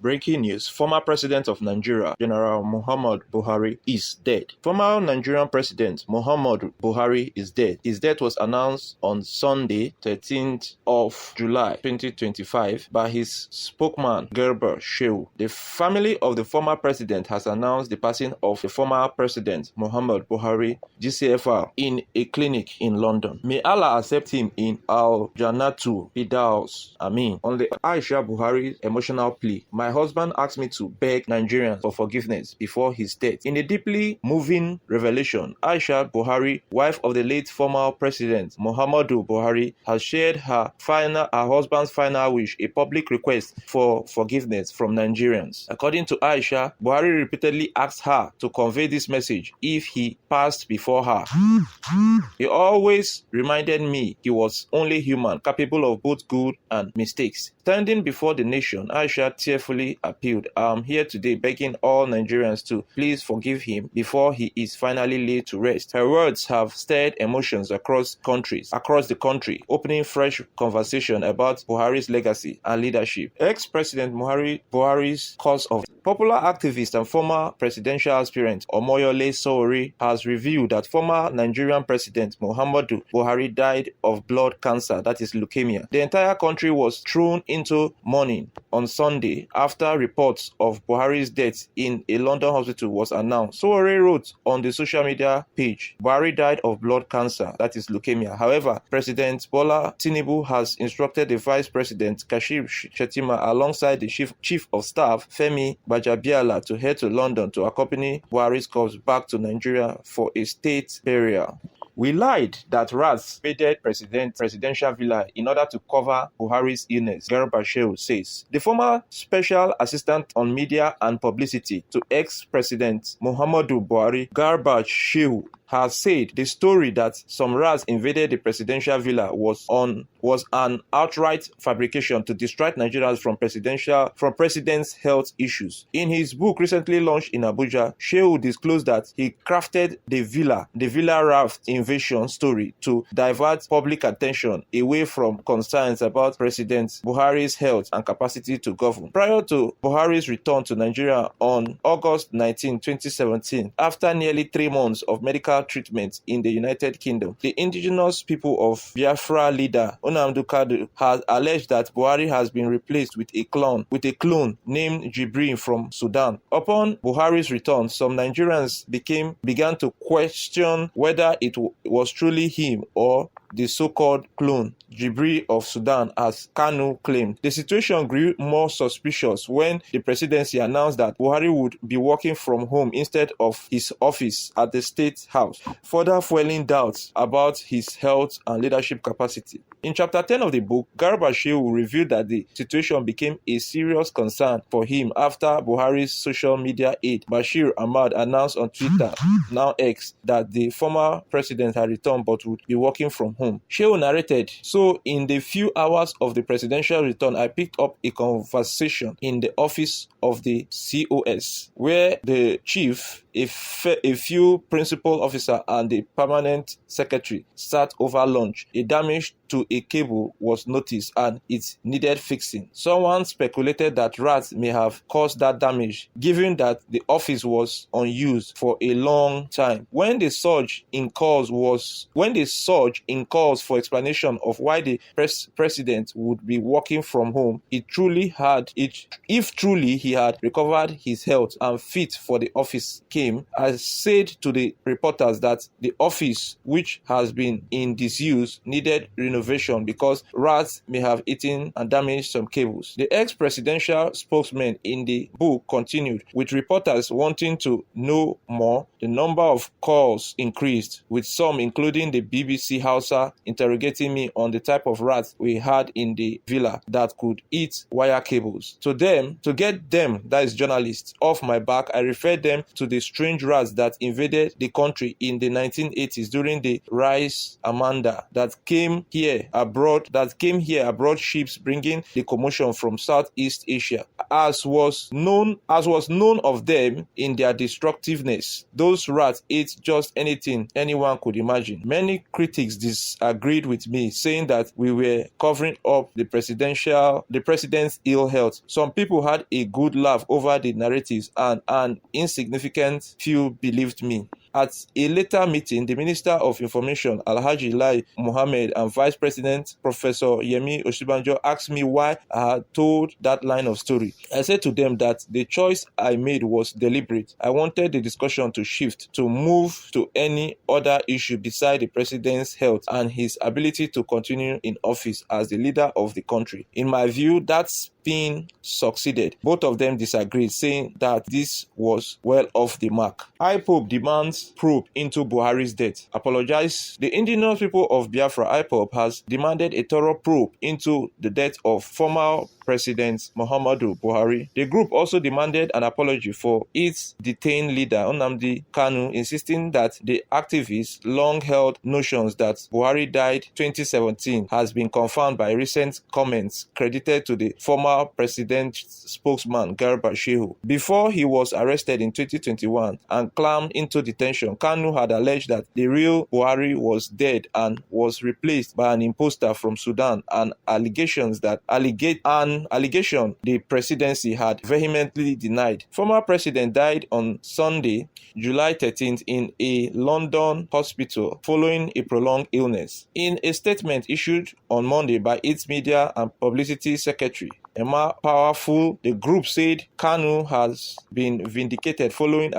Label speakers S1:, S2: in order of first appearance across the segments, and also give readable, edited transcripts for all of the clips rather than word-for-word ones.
S1: Breaking news: former president of Nigeria, General Muhammadu Buhari, is dead. Former Nigerian president Muhammadu Buhari is dead. His death was announced on Sunday, 13th of July 2025 by his spokesman, Garba, Shehu. The family of the former president has announced the passing of the former president Muhammadu Buhari, GCFR, in a clinic in London. May Allah accept him in Al-Jannatu Firdaus. Amin. On the Aisha Buhari's emotional plea, my husband asked me to beg Nigerians for forgiveness before his death. In a deeply moving revelation, Aisha Buhari, wife of the late former president Muhammadu Buhari, has shared her husband's final wish, a public request for forgiveness from Nigerians. According to Aisha, Buhari repeatedly asked her to convey this message if he passed before her. He always reminded me he was only human, capable of both good and mistakes. Standing before the nation, Aisha tearfully appealed, I am here today begging all Nigerians to please forgive him before he is finally laid to rest. Her words have stirred emotions across the country, opening fresh conversation about Buhari's legacy and leadership. Ex-President Buhari's cause of popular activist and former presidential aspirant OMOYELE Sowore has revealed that former Nigerian President Muhammadu Buhari died of blood cancer, that is leukemia. The entire country was thrown into mourning on Sunday after reports of Buhari's death in a London hospital was announced. Sowore wrote on the social media page, Buhari died of blood cancer, that is leukemia. However, President Bola Tinubu has instructed the Vice President Kashim Shettima alongside the Chief of Staff Femi Gbajabiamila to head to London to accompany Buhari's corpse back to Nigeria for a state burial. We lied that rats invaded presidential villa in order to cover Buhari's illness, Garba Shehu says. The former special assistant on media and publicity to ex-president Muhammadu Buhari, Garba Shehu, has said the story that some rats invaded the presidential villa was an outright fabrication to distract Nigerians from president's health issues. In his book recently launched in Abuja, Shehu disclosed that he crafted the villa raft invasion story to divert public attention away from concerns about President Buhari's health and capacity to govern. Prior to Buhari's return to Nigeria on August 19, 2017, after nearly 3 months of medical treatment in the United Kingdom, the indigenous people of Biafra leader Nnamdi has alleged that Buhari has been replaced with a clone named Jibril from Sudan. Upon Buhari's return, some Nigerians began to question whether it was truly him or the so-called clone Jibril of Sudan, as Kanu claimed. The situation grew more suspicious when the presidency announced that Buhari would be working from home instead of his office at the State House, further fueling doubts about his health and leadership capacity. In chapter 10 of the book, Garba Shehu revealed that the situation became a serious concern for him after Buhari's social media aide, Bashir Ahmad, announced on Twitter, now X, that the former president had returned but would be working from home. Shehu narrated, so in the few hours of the presidential return, I picked up a conversation in the office of the COS, where the chief, a few principal officer and the permanent secretary sat over lunch. A damage to a cable was noticed and it needed fixing. Someone speculated that rats may have caused that damage, given that the office was unused for a long time. When the surge in calls for explanation of why the president would be working from home, if truly he had recovered his health and fit for the office came, I said to the reporters that the office, which has been in disuse, needed renovation because rats may have eaten and damaged some cables. The ex-presidential spokesman in the book continued, with reporters wanting to know more. The number of calls increased, with some, including the BBC Hausa, interrogating me on the type of rats we had in the villa that could eat wire cables. To get them, that is journalists, off my back, I referred them to the strange rats that invaded the country in the 1980s during the Rice Amanda that came here came here abroad ships bringing the commotion from Southeast Asia. As was known of them in their destructiveness, those rats ate just anything anyone could imagine. Many critics disagreed with me, saying that we were covering up the president's ill health. Some people had a good laugh over the narratives, and an insignificant few believed me. At a later meeting, the Minister of Information, Alhaji Lai Mohammed, and Vice President Professor Yemi Osinbajo asked me why I had told that line of story. I said to them that the choice I made was deliberate. I wanted the discussion to shift, to move to any other issue beside the president's health and his ability to continue in office as the leader of the country. In my view, that's been succeeded. Both of them disagreed, saying that this was well off the mark. IPOB demands probe into Buhari's death. Apologize. The indigenous people of Biafra, IPOB, has demanded a thorough probe into the death of former President Muhammadu Buhari. The group also demanded an apology for its detained leader, Nnamdi Kanu, insisting that the activists' long-held notions that Buhari died 2017 has been confirmed by recent comments credited to the former president's spokesman, Garba Shehu. Before he was arrested in 2021 and clamped into detention, Kanu had alleged that the real Buhari was dead and was replaced by an imposter from Sudan, an allegation the presidency had vehemently denied. Former president died on Sunday, July 13th, in a London hospital following a prolonged illness. In a statement issued on Monday by its media and publicity secretary, Emma Powerful, the group said Kanu has been vindicated following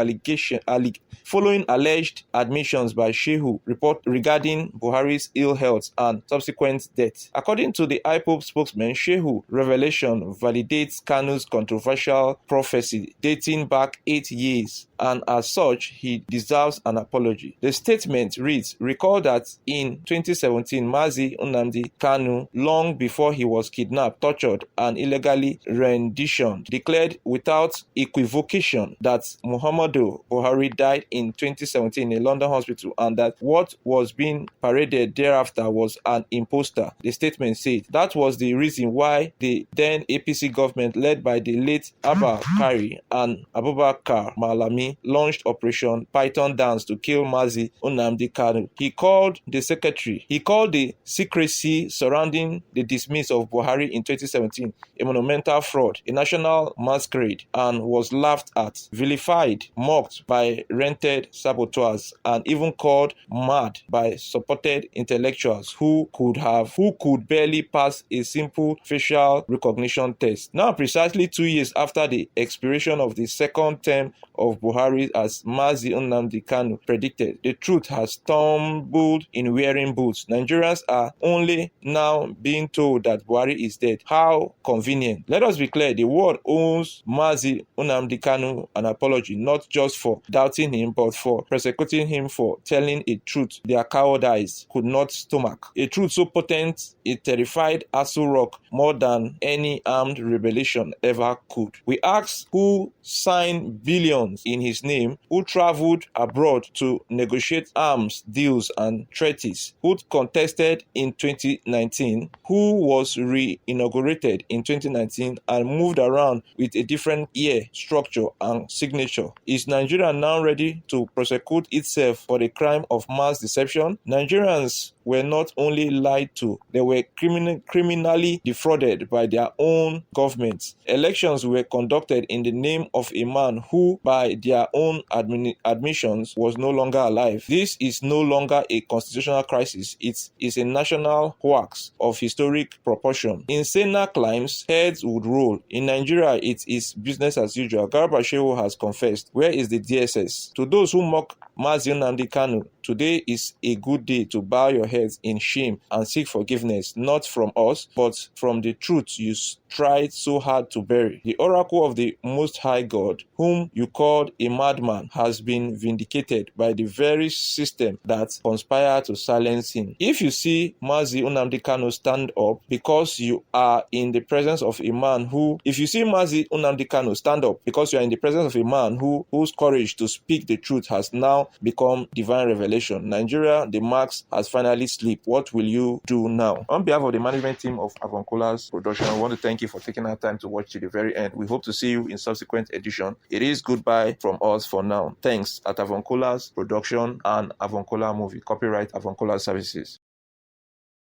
S1: alleged admissions by Shehu regarding Buhari's ill health and subsequent death. According to the IPOB spokesman, Shehu revelation validates Kanu's controversial prophecy dating back 8 years, and as such, he deserves an apology. The statement reads, recall that in 2017, Mazi Nnamdi Kanu, long before he was kidnapped, tortured, and illegally renditioned, declared without equivocation that Muhammadu Buhari died in 2017 in a London hospital and that what was being paraded thereafter was an imposter. The statement said that was the reason why the then APC government, led by the late Abba Kari and Abubakar Malami, launched Operation Python Dance to kill Mazi Nnamdi Kanu. He called the secrecy surrounding the dismissal of Buhari in 2017 a monumental fraud, a national masquerade, and was laughed at, vilified, mocked by rented saboteurs, and even called mad by supported intellectuals who could barely pass a simple facial recognition test. Now, precisely 2 years after the expiration of the second term of Buhari, as Mazi Nnamdi Kanu predicted, the truth has tumbled in wearing boots. Nigerians are only now being told that Buhari is dead. How convenient. Let us be clear, the world owes Mazi Nnamdi Kanu an apology, not just for doubting him, but for persecuting him for telling a truth their cowardice could not stomach. A truth so potent it terrified Aso Rock more than any armed rebellion ever could. We ask who signed billions in his name, who traveled abroad to negotiate arms deals and treaties, who contested in 2019, who was re-inaugurated in 2019 and moved around with a different year, structure and signature. Is Nigeria now ready to prosecute itself for the crime of mass deception? Nigerians were not only lied to, they were criminally defrauded by their own governments. Elections were conducted in the name of a man who, by their own admissions, was no longer alive. This is no longer a constitutional crisis. It is a national hoax of historic proportion. In saner climes, heads would roll. In Nigeria, it is business as usual. Garba Shehu has confessed. Where is the DSS? To those who mock Mazi Nnamdi Kanu, today is a good day to bow your heads in shame and seek forgiveness, not from us, but from the truth you tried so hard to bury. The oracle of the Most High God, whom you called a madman, has been vindicated by the very system that conspired to silence him. If you see Mazi Nnamdi Kanu stand up because you are in the presence of a man if you see Mazi Nnamdi Kanu stand up because you are in the presence of a man whose courage to speak the truth has now become divine revelation, Nigeria, the marks has finally slipped. What will you do now? On behalf of the management team of Avoncola's production, I want to thank you for taking our time to watch to the very end. We hope to see you in subsequent edition. It is goodbye from us for now. Thanks at Avoncola's production and Avoncola movie. Copyright Avoncola Services.